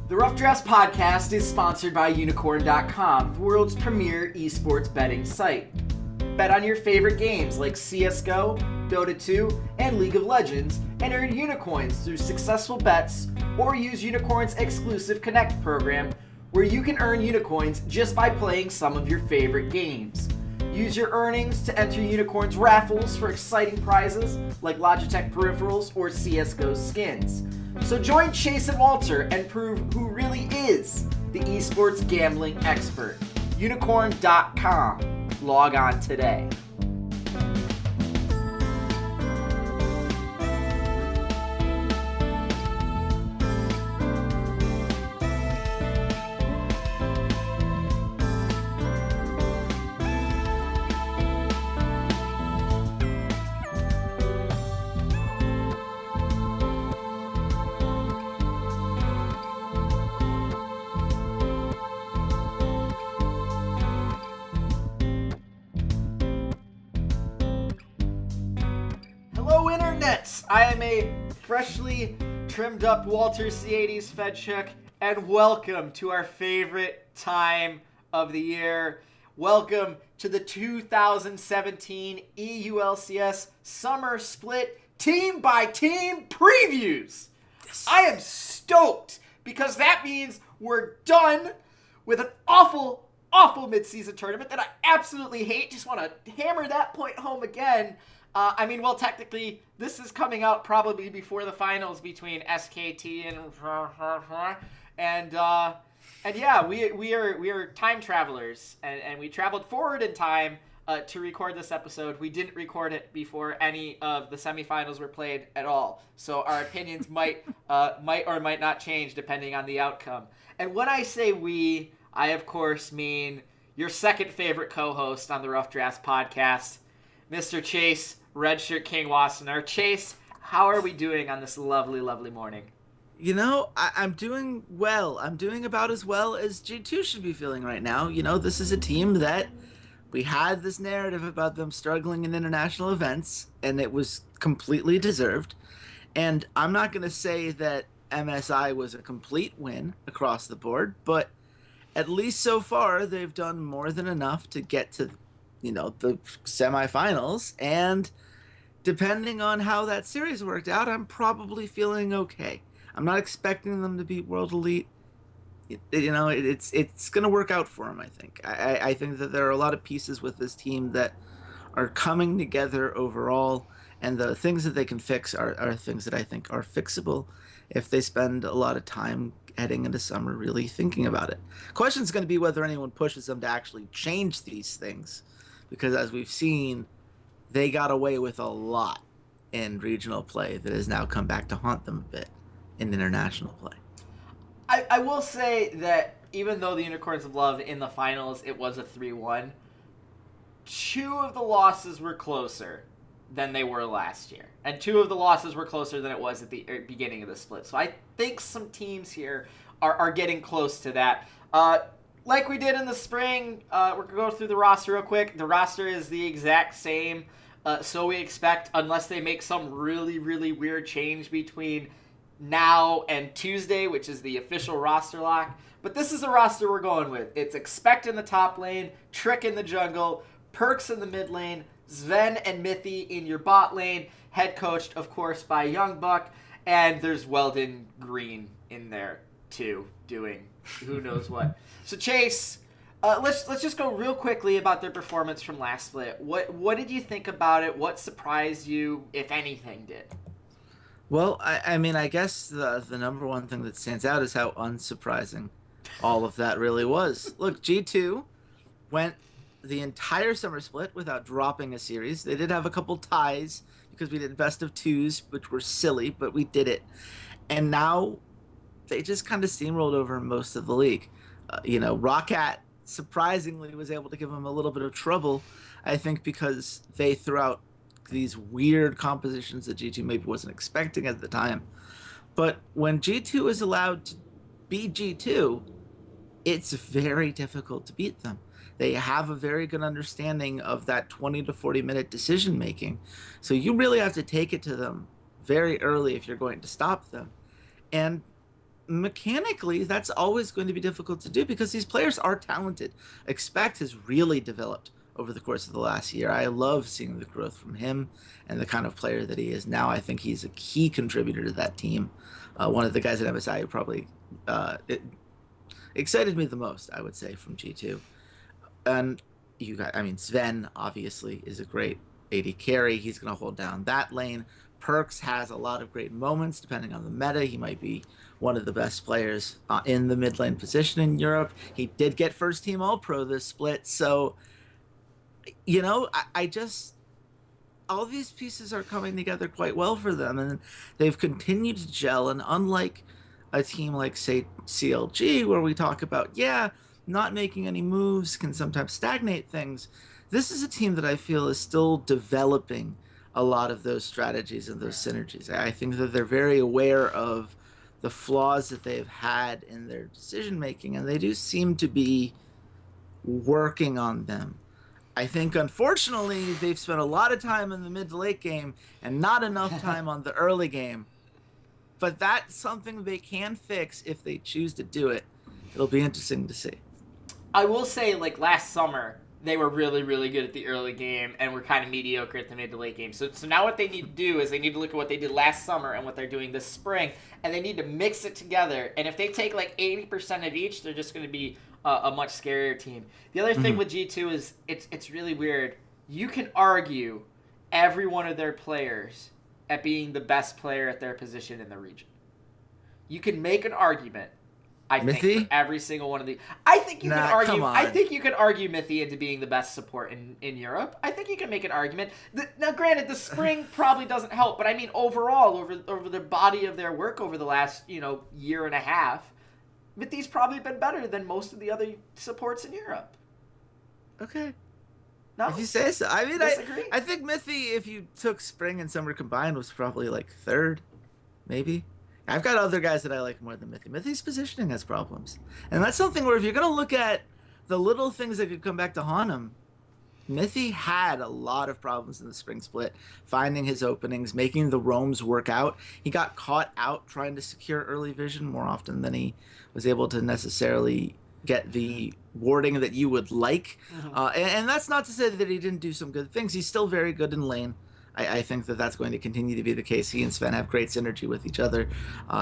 The Rough Drafts podcast is sponsored by Unicorn.com, the world's premier esports betting site. Bet on your favorite games like CSGO, Dota 2, and League of Legends, and earn Unicoins through successful bets, or use Unicorn's exclusive Connect program, where you can earn Unicoins just by playing some of your favorite games. Use your earnings to enter Unicorn's raffles for exciting prizes like Logitech peripherals or CSGO skins. So join Chase and Walter and prove who really is the esports gambling expert. Unicorn.com. Log on today. I am a freshly trimmed up Walter Ceades Fedczuk, and welcome to our favorite time of the year. Welcome to the 2017 EU LCS Summer Split Team by Team Previews. Yes. I am stoked because that means we're done with an awful mid-season tournament that I absolutely hate. Just want to hammer that point home again. Technically, this is coming out probably before the finals between SKT and yeah, we are time travelers, and we traveled forward in time to record this episode. We didn't record it before any of the semifinals were played at all, so our opinions might or might not change depending on the outcome. And when I say we, I of course mean your second favorite co-host on the Rough Drafts podcast, Mr. Chase, RedShirtKing Wassenar. Chase, how are we doing on this lovely, lovely morning? You know, I'm doing well. I'm doing about as well as G2 should be feeling right now. You know, this is a team that we had this narrative about them struggling in international events, and it was completely deserved. And I'm not going to say that MSI was a complete win across the board, but at least so far, they've done more than enough to get to, the semifinals. And depending on how that series worked out, I'm probably feeling okay. I'm not expecting them to beat World Elite. It's going to work out for them, I think. I think that there are a lot of pieces with this team that are coming together overall, and the things that they can fix are things that I think are fixable if they spend a lot of time heading into summer really thinking about it. Question's going to be whether anyone pushes them to actually change these things, because as we've seen, they got away with a lot in regional play that has now come back to haunt them a bit in international play. I will say that even though the Unicorns of Love in the finals, it was a 3-1, two of the losses were closer than they were last year. And two of the losses were closer than it was at the beginning of the split. So I think some teams here are getting close to that. Like we did in the spring, we're going to go through the roster real quick. The roster is the exact same. So we expect, unless they make some really, really weird change between now and Tuesday, which is the official roster lock. But this is the roster we're going with. It's Expect in the top lane, Trick in the jungle, Perks in the mid lane, Sven and Mithy in your bot lane, head coached, of course, by Young Buck, and there's Weldon Green in there, too, doing who knows what. So, Chase, let's just go real quickly about their performance from last split. What did you think about it? What surprised you, if anything, did? Well, I guess the number one thing that stands out is how unsurprising all of that really was. Look, G2 went the entire summer split without dropping a series. They did have a couple ties because we did best of twos, which were silly, but we did it. And now they just kind of steamrolled over most of the league. Roccat surprisingly was able to give them a little bit of trouble, I think, because they threw out these weird compositions that G2 maybe wasn't expecting at the time. But when G2 is allowed to be G2, it's very difficult to beat them. They have a very good understanding of that 20 to 40 minute decision making. So you really have to take it to them very early if you're going to stop them. And mechanically, that's always going to be difficult to do because these players are talented. Expect has really developed over the course of the last year. I love seeing the growth from him and the kind of player that he is now. I think he's a key contributor to that team. One of the guys at MSI who probably it excited me the most, I would say, from G2. And Sven obviously is a great AD carry. He's going to hold down that lane. Perks has a lot of great moments depending on the meta. He might be one of the best players in the mid lane position in Europe. He did get first team All Pro this split. So, I just, all these pieces are coming together quite well for them. And they've continued to gel. And unlike a team like, say, CLG, where we talk about, not making any moves can sometimes stagnate things, this is a team that I feel is still developing a lot of those strategies and those synergies. I think that they're very aware of the flaws that they've had in their decision making, and they do seem to be working on them. I think, unfortunately, they've spent a lot of time in the mid to late game and not enough time on the early game. But that's something they can fix if they choose to do it. It'll be interesting to see. I will say, like, last summer, they were really, really good at the early game and were kind of mediocre at the mid to late game. So now what they need to do is they need to look at what they did last summer and what they're doing this spring, and they need to mix it together. And if they take like 80% of each, they're just going to be a much scarier team. The other thing with G2 is it's really weird. You can argue every one of their players at being the best player at their position in the region. You can make an argument. I think for every single one of the, I think you can argue. I think you could argue Mithy into being the best support in Europe. I think you can make an argument. Now, granted, the spring probably doesn't help, but I mean overall, over the body of their work over the last year and a half, Mithy's probably been better than most of the other supports in Europe. Okay. No, if you say so. I mean, disagree? I think Mithy, if you took spring and summer combined, was probably like third, maybe. I've got other guys that I like more than Mithy. Mithy's positioning has problems. And that's something where if you're going to look at the little things that could come back to haunt him, Mithy had a lot of problems in the spring split, finding his openings, making the roams work out. He got caught out trying to secure early vision more often than he was able to necessarily get the warding that you would like. And that's not to say that he didn't do some good things. He's still very good in lane. I think that that's going to continue to be the case. He and Sven have great synergy with each other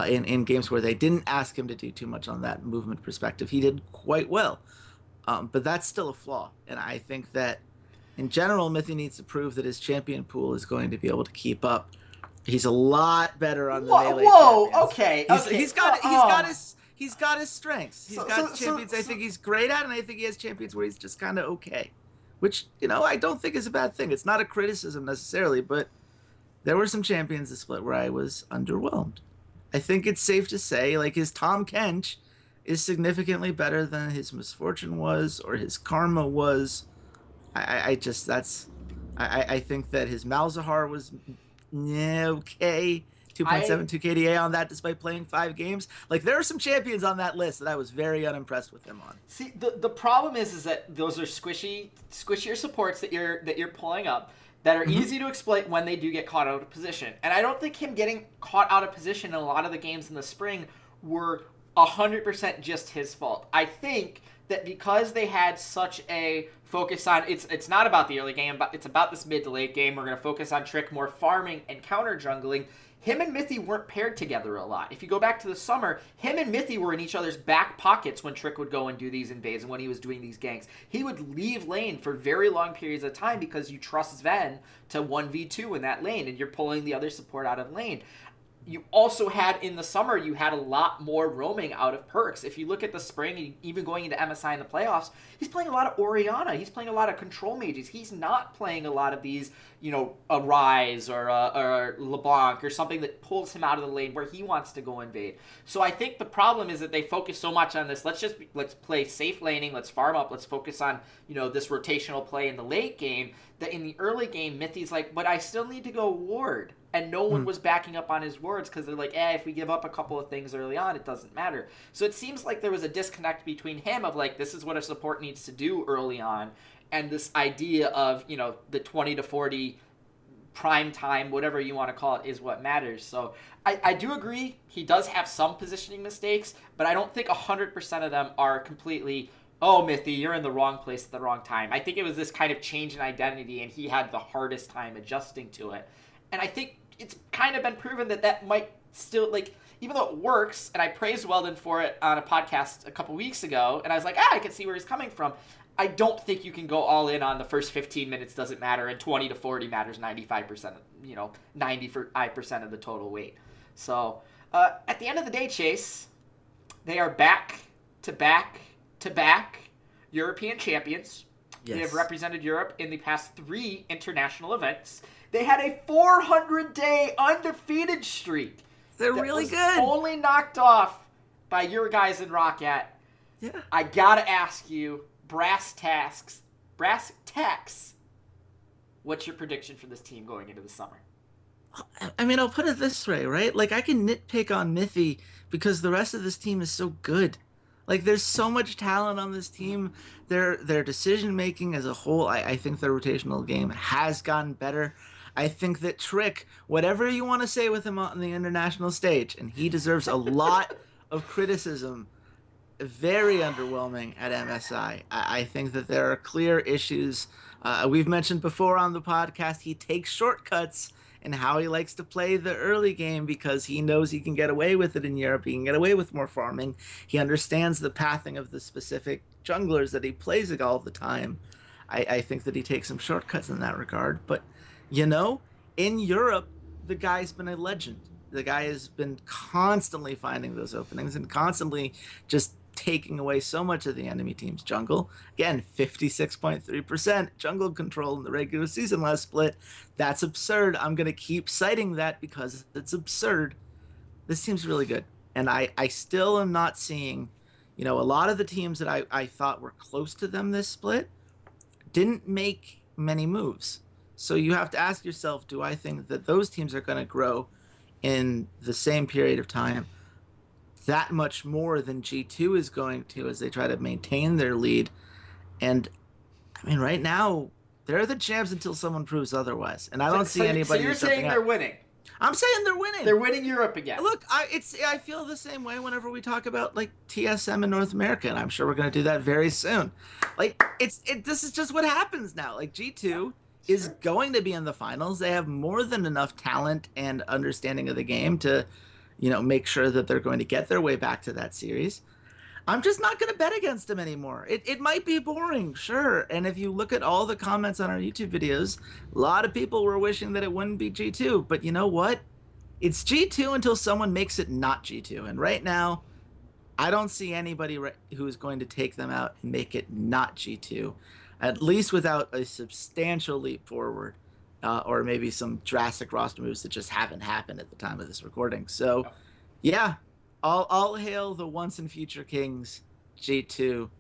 in games where they didn't ask him to do too much on that movement perspective. He did quite well, but that's still a flaw. And I think that in general, Mithy needs to prove that his champion pool is going to be able to keep up. He's a lot better on the melee champions. Okay. He's got his strengths. He's got champions I think he's great at, and I think he has champions where he's just kind of okay. Which, I don't think is a bad thing. It's not a criticism necessarily, but there were some champions this split where I was underwhelmed. I think it's safe to say, like, his Tom Kench is significantly better than his Misfortune was or his Karma was. I think that his Malzahar was okay. 2.72 KDA on that despite playing 5 games. Like, there are some champions on that list that I was very unimpressed with him on. See, the problem is that those are squishier supports that you're pulling up that are easy to exploit when they do get caught out of position. And I don't think him getting caught out of position in a lot of the games in the spring were 100% just his fault. I think that because they had such a focus on, it's not about the early game, but it's about this mid to late game. We're going to focus on Trick more farming and counter jungling. Him and Mithy weren't paired together a lot. If you go back to the summer, him and Mithy were in each other's back pockets when Trick would go and do these invades and when he was doing these ganks. He would leave lane for very long periods of time because you trust Sven to 1v2 in that lane and you're pulling the other support out of lane. You also had, in the summer, you had a lot more roaming out of Perks. If you look at the spring, even going into MSI in the playoffs, he's playing a lot of Orianna. He's playing a lot of control mages. He's not playing a lot of these, a Ryze or a LeBlanc or something that pulls him out of the lane where he wants to go invade. So I think the problem is that they focus so much on this. Let's play safe laning. Let's farm up. Let's focus on, this rotational play in the late game. That in the early game, Mithy's like, but I still need to go ward. And no one was backing up on his words because they're like, if we give up a couple of things early on, it doesn't matter. So it seems like there was a disconnect between him of like, this is what a support needs to do early on, and this idea of, the 20 to 40 prime time, whatever you want to call it, is what matters. So I do agree he does have some positioning mistakes, but I don't think 100% of them are completely, oh, Mithy, you're in the wrong place at the wrong time. I think it was this kind of change in identity, and he had the hardest time adjusting to it. And I think it's kind of been proven that might still, like, even though it works, and I praised Weldon for it on a podcast a couple weeks ago, and I was like, I can see where he's coming from. I don't think you can go all in on the first 15 minutes doesn't matter, and 20 to 40 matters 95%, 95% of the total weight. So, at the end of the day, Chase, they are back to back European champions. Yes. They have represented Europe in the past 3 international events. They had a 400-day undefeated streak. They're really good. Only knocked off by your guys in Roccat. Yeah. I gotta ask you, brass tacks, what's your prediction for this team going into the summer? I mean, I'll put it this way, right? Like, I can nitpick on Mithy because the rest of this team is so good. Like, there's so much talent on this team. Their decision-making as a whole, I think their rotational game has gotten better. I think that Trick, whatever you want to say with him on the international stage, and he deserves a lot of criticism, very underwhelming at MSI. I think that there are clear issues. We've mentioned before on the podcast, he takes shortcuts in how he likes to play the early game because he knows he can get away with it in Europe. He can get away with more farming. He understands the pathing of the specific junglers that he plays all the time. I think that he takes some shortcuts in that regard. But, in Europe, the guy's been a legend. The guy has been constantly finding those openings and constantly just taking away so much of the enemy team's jungle. Again, 56.3% jungle control in the regular season last split. That's absurd. I'm going to keep citing that because it's absurd. This team's really good. And I still am not seeing, a lot of the teams that I thought were close to them this split didn't make many moves. So you have to ask yourself, do I think that those teams are going to grow in the same period of time that much more than G2 is going to as they try to maintain their lead? And I mean, right now they're the champs until someone proves otherwise, and I don't see anybody. So you're saying they're winning? I'm saying they're winning. They're winning Europe again. Look, I feel the same way whenever we talk about like TSM in North America, and I'm sure we're going to do that very soon. Like this is just what happens now. Like G2 is going to be in the finals. They have more than enough talent and understanding of the game to make sure that they're going to get their way back to that series. I'm just not going to bet against them anymore. It might be boring, sure. And if you look at all the comments on our YouTube videos, a lot of people were wishing that it wouldn't be G2. But you know what? It's G2 until someone makes it not G2. And right now, I don't see anybody who is going to take them out and make it not G2, at least without a substantial leap forward. Or maybe some drastic roster moves that just haven't happened at the time of this recording. So, yeah, all hail the once and future kings, G2.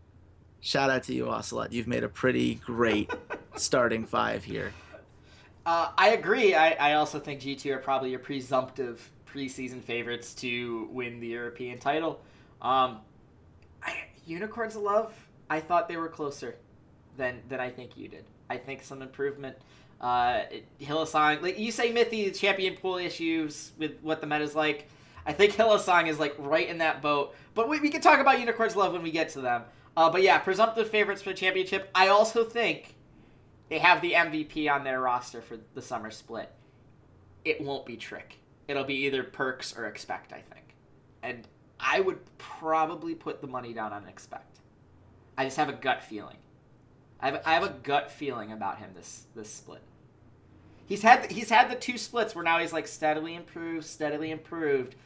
Shout out to you, Ocelot. You've made a pretty great starting 5 here. I agree. I also think G2 are probably your presumptive preseason favorites to win the European title. Unicorns of Love, I thought they were closer than I think you did. I think some improvement. Hillsong, like you say, Mithy, champion pool issues with what the meta's like. I think Hillsong is like right in that boat. But we can talk about Unicorns Love when we get to them. But yeah, presumptive favorites for the championship. I also think they have the MVP on their roster for the summer split. It won't be Trick. It'll be either Perks or Expect, I think. And I would probably put the money down on Expect. I just have a gut feeling. I have a gut feeling about him this split. He's had the 2 splits where now he's like steadily improved.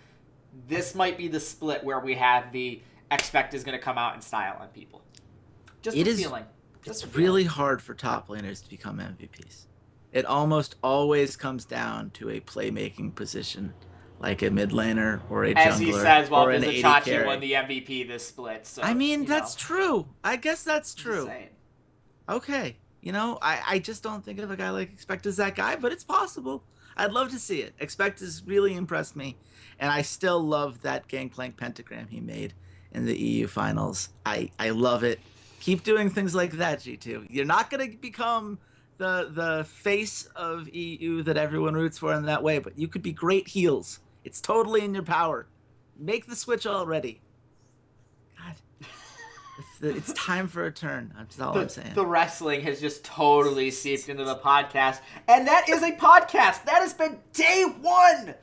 This might be the split where we have the Expect is going to come out and style on people. Just a feeling. It's really hard for top laners to become MVPs. It almost always comes down to a playmaking position, like a mid laner or a jungler. As he says, well, or an Fedczuk won the MVP this split. So, I mean, that's true. I guess that's true. Okay. I just don't think of a guy like Expect as that guy, but it's possible. I'd love to see it. Expect has really impressed me, and I still love that Gangplank pentagram he made in the EU finals. I love it. Keep doing things like that, G2. You're not going to become the face of EU that everyone roots for in that way, but you could be great heels. It's totally in your power. Make the switch already. God. It's time for a turn. That's all I'm saying. The wrestling has just totally seeped into the podcast. And that is a podcast. That has been day one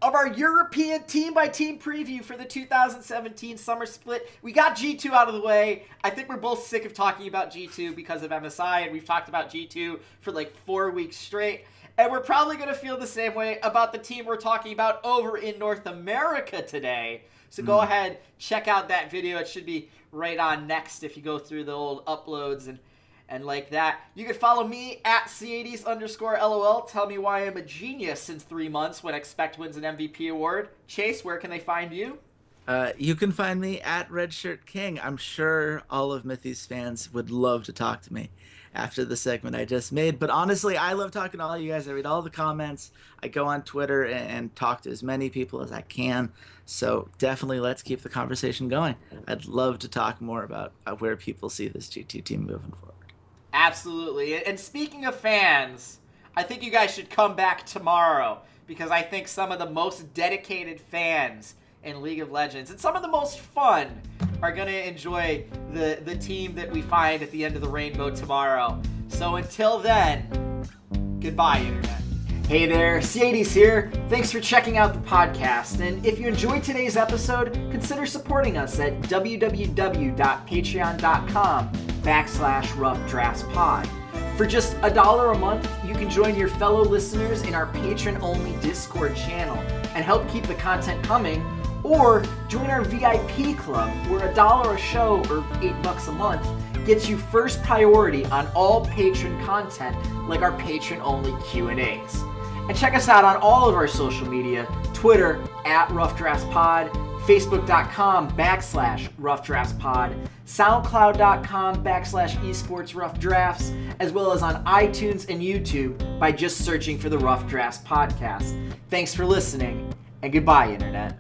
of our European team-by-team preview for the 2017 Summer Split. We got G2 out of the way. I think we're both sick of talking about G2 because of MSI, and we've talked about G2 for like 4 weeks straight. And we're probably going to feel the same way about the team we're talking about over in North America today. So go ahead, check out that video. It should be right on next if you go through the old uploads and like that. You can follow me at Ceades_LOL. Tell me why I'm a genius in 3 months when Expect wins an MVP award. Chase, where can they find you? You can find me at RedShirtKing. I'm sure all of Mythy's fans would love to talk to me after the segment I just made. But honestly, I love talking to all you guys. I read all the comments. I go on Twitter and talk to as many people as I can. So definitely let's keep the conversation going. I'd love to talk more about where people see this G2 team moving forward. Absolutely. And speaking of fans, I think you guys should come back tomorrow because I think some of the most dedicated fans in League of Legends and some of the most fun are going to enjoy the team that we find at the end of the rainbow tomorrow. So until then, goodbye, Internet. Hey there, Ceades here. Thanks for checking out the podcast. And if you enjoyed today's episode, consider supporting us at www.patreon.com/roughdraftspod. For just $1 a month, you can join your fellow listeners in our patron-only Discord channel and help keep the content coming, or join our VIP club where $1 a show or $8 a month gets you first priority on all patron content like our patron-only Q&As. And check us out on all of our social media, Twitter @RoughDraftsPod, Facebook.com/RoughDraftsPod, SoundCloud.com/Esports Rough Drafts, as well as on iTunes and YouTube by just searching for the Rough Drafts Podcast. Thanks for listening, and goodbye, Internet.